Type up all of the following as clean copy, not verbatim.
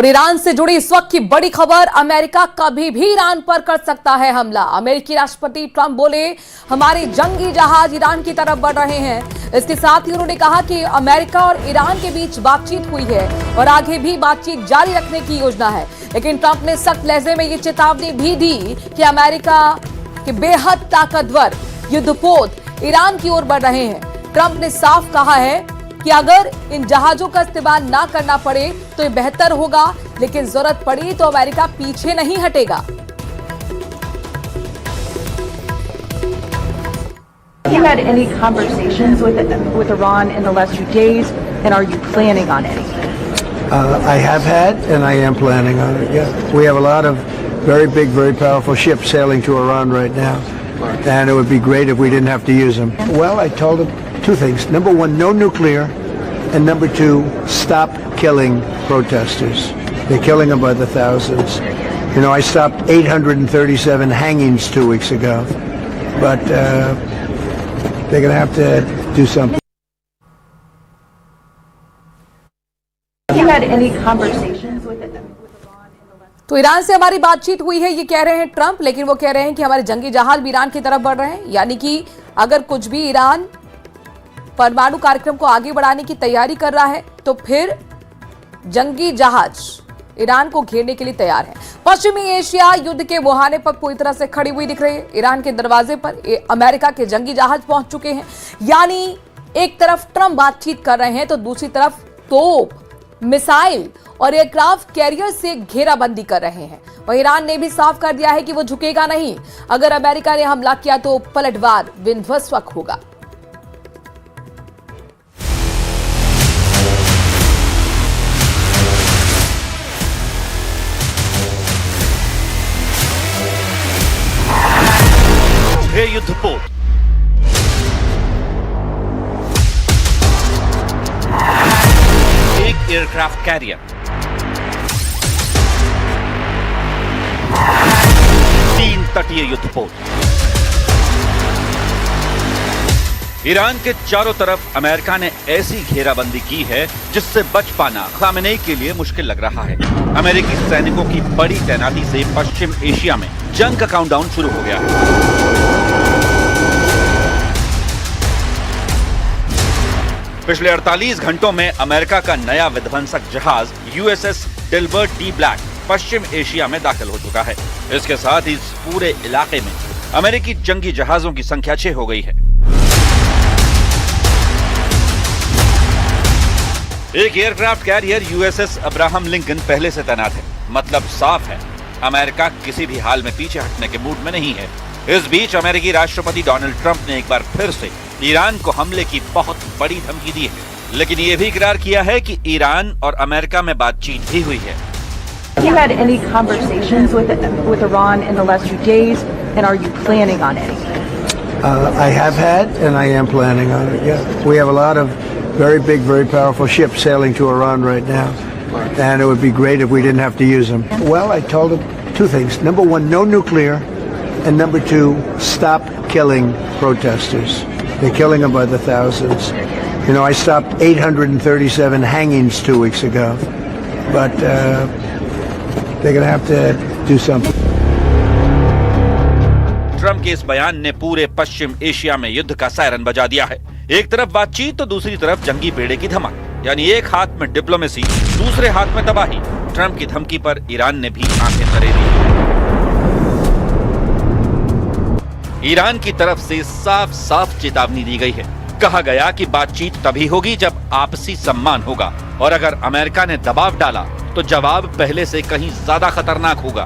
और ईरान से जुड़ी इस वक्त की बड़ी खबर, अमेरिका कभी भी ईरान पर कर सकता है हमला। अमेरिकी राष्ट्रपति ट्रंप बोले, हमारे जंगी जहाज ईरान की तरफ बढ़ रहे हैं। इसके साथ ही उन्होंने कहा कि अमेरिका और ईरान के बीच बातचीत हुई है और आगे भी बातचीत जारी रखने की योजना है। लेकिन ट्रंप ने सख्त लहजे में ये चेतावनी भी दी कि अमेरिका के बेहद ताकतवर युद्धपोत ईरान की ओर बढ़ रहे हैं। ट्रंप ने साफ कहा है कि अगर इन जहाजों का इस्तेमाल ना करना पड़े तो ये बेहतर होगा, लेकिन जरूरत पड़ी तो अमेरिका पीछे नहीं हटेगा। Have you had any conversations with Iran in the last few days, and are you planning on any? I have had, and I am planning on it. Yeah, we have a lot of very big, very powerful ships sailing to Iran right now, and it would be great if we didn't have to use them. Well, I told them two things. Number one, no nuclear, and number two, stop killing protesters. They're killing them by the thousands. You know, I stopped 837 hangings 2 weeks ago, but they're going to have to do something. Have you had any conversations with Iran in the last? तो Iran से हमारी बातचीत हुई है, ये कह रहे हैं ट्रंप, लेकिन वो कह रहे हैं कि हमारे जंगी जहाज भी ईरान की तरफ बढ़ रहे हैं। यानी कि अगर कुछ भी ईरान परमाणु कार्यक्रम को आगे बढ़ाने की तैयारी कर रहा है तो फिर जंगी जहाज ईरान को घेरने के लिए तैयार है। पश्चिमी एशिया युद्ध के मुहाने पर पूरी तरह से खड़ी हुई दिख रही है। ईरान के दरवाजे पर अमेरिका के जंगी जहाज पहुंच चुके हैं। यानी एक तरफ ट्रंप बातचीत कर रहे हैं तो दूसरी तरफ तोप, मिसाइल और एयरक्राफ्ट कैरियर से घेराबंदी कर रहे हैं। वहीं ईरान ने भी साफ कर दिया है कि वो झुकेगा नहीं। अगर अमेरिका ने हमला किया तो पलटवार विध्वंसक होगा। युद्धपोत एक एयरक्राफ्ट कैरियर, 3 तटीय युद्धपोत। ईरान के चारों तरफ अमेरिका ने ऐसी घेराबंदी की है जिससे बच पाना खामेनेई के लिए मुश्किल लग रहा है। अमेरिकी सैनिकों की बड़ी तैनाती से पश्चिम एशिया में जंग का काउंटडाउन शुरू हो गया है। पिछले 48 घंटों में अमेरिका का नया विध्वंसक जहाज यूएसएस डिल्बर्ट डी ब्लैक पश्चिम एशिया में दाखिल हो चुका है। इसके साथ ही इस पूरे इलाके में अमेरिकी जंगी जहाजों की संख्या 6 हो गई है। एक aircraft carrier USS Abraham Lincoln पहले से तैनात है। मतलब साफ है, अमेरिका किसी भी हाल में पीछे हटने के मूड में नहीं है। इस बीच अमेरिकी राष्ट्रपति डोनाल्ड ट्रंप ने एक बार फिर से ईरान को हमले की बहुत बड़ी धमकी दी है, लेकिन ये भी इकरार किया है कि ईरान और अमेरिका में बातचीत भी हुई है। Have you had any conversations with Iran in the last few days, and are you planning on any? I have had, and I am planning on it. Yeah, we have a lot of very big, very powerful ships sailing to Iran right now, and it would be great if we didn't have to use them. Well, I told them two things. Number one, no nuclear, and number two, stop killing protesters. They're killing them by the thousands. You know, I stopped 837 hangings 2 weeks ago, but they're going to have to do something. Trump के इस बयान ने पूरे पश्चिम Asia में युद्ध का siren बजा दिया है। एक तरफ बातचीत तो दूसरी तरफ जंगी बेड़े की धमक। यानी एक हाथ में डिप्लोमेसी, दूसरे हाथ में तबाही। ट्रंप की धमकी पर ईरान ने भी आंखें तरेरी। ईरान की तरफ से साफ साफ चेतावनी दी गई है। कहा गया कि बातचीत तभी होगी जब आपसी सम्मान होगा, और अगर अमेरिका ने दबाव डाला तो जवाब पहले से कहीं ज्यादा खतरनाक होगा।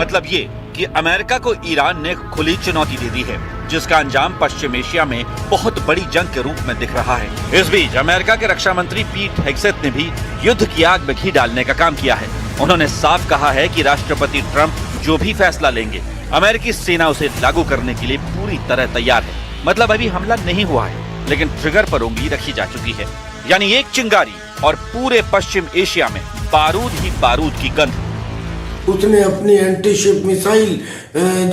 मतलब ये कि अमेरिका को ईरान ने खुली चुनौती दे दी है, जिसका अंजाम पश्चिम एशिया में बहुत बड़ी जंग के रूप में दिख रहा है। इस बीच अमेरिका के रक्षा मंत्री पीट हेग्सेथ ने भी युद्ध की आग में घी डालने का काम किया है। उन्होंने साफ कहा है कि राष्ट्रपति ट्रंप जो भी फैसला लेंगे, अमेरिकी सेना उसे लागू करने के लिए पूरी तरह तैयार है। मतलब अभी हमला नहीं हुआ है, लेकिन ट्रिगर पर उंगली रखी जा चुकी है। यानी एक चिंगारी और पूरे पश्चिम एशिया में बारूद ही बारूद की गंध। उसने अपनी एंटीशिप मिसाइल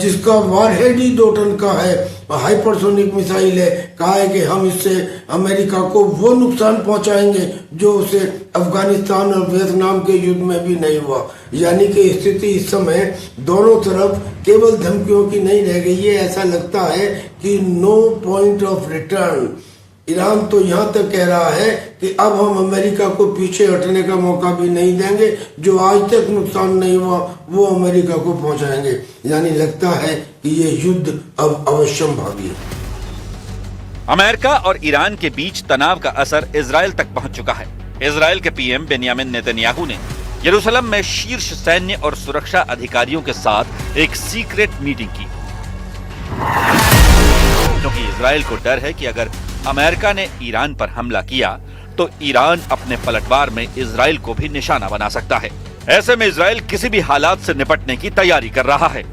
जिसका वारहेड ही 2 टन का है, हाइपरसोनिक मिसाइल है, कहा है कि हम इससे अमेरिका को वो नुकसान पहुंचाएंगे जो उसे अफगानिस्तान और वियतनाम के युद्ध में भी नहीं हुआ। यानी कि स्थिति इस समय दोनों तरफ केवल धमकियों की नहीं रह गई है। ऐसा लगता है कि no point of return. Iran तो यहाँ तक कह रहा है कि अब हम अमेरिका को पीछे हटने का मौका भी नहीं देंगे, जो आज तक नुकसान नहीं हुआ वो अमेरिका को पहुंचाएंगे। यानी लगता है कि ये युद्ध अब अवश्यंभावी है। अमेरिका और ईरान के बीच तनाव का असर इजराइल तक पहुंच चुका है। इजराइल के पीएम बेन्यामिन नेतन्याहू ने यरूशलेम में शीर्ष सैन्य और सुरक्षा अधिकारियों के साथ एक सीक्रेट मीटिंग की, क्योंकि इजराइल को डर है कि अगर अमेरिका ने ईरान पर हमला किया तो ईरान अपने पलटवार में इजराइल को भी निशाना बना सकता है। ऐसे में इजराइल किसी भी हालात से निपटने की तैयारी कर रहा है।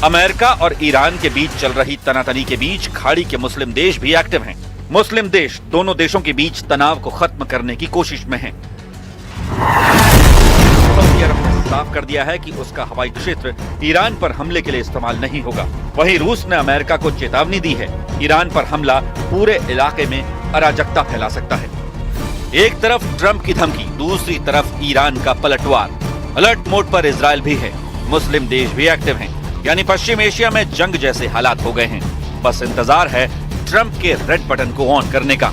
अमेरिका और ईरान के बीच चल रही तनातनी के बीच खाड़ी के मुस्लिम देश भी एक्टिव हैं। मुस्लिम देश दोनों देशों के बीच तनाव को खत्म करने की कोशिश में हैं। सऊदी अरब ने साफ कर दिया है कि उसका हवाई क्षेत्र ईरान पर हमले के लिए इस्तेमाल नहीं होगा। वहीं रूस ने अमेरिका को चेतावनी दी है, ईरान पर हमला पूरे इलाके में अराजकता फैला सकता है। एक तरफ ट्रंप की धमकी, दूसरी तरफ ईरान का पलटवार। अलर्ट मोड पर इजराइल भी है, मुस्लिम देश भी एक्टिव हैं। यानी पश्चिम एशिया में जंग जैसे हालात हो गए हैं। बस इंतजार है ट्रंप के रेड बटन को ऑन करने का।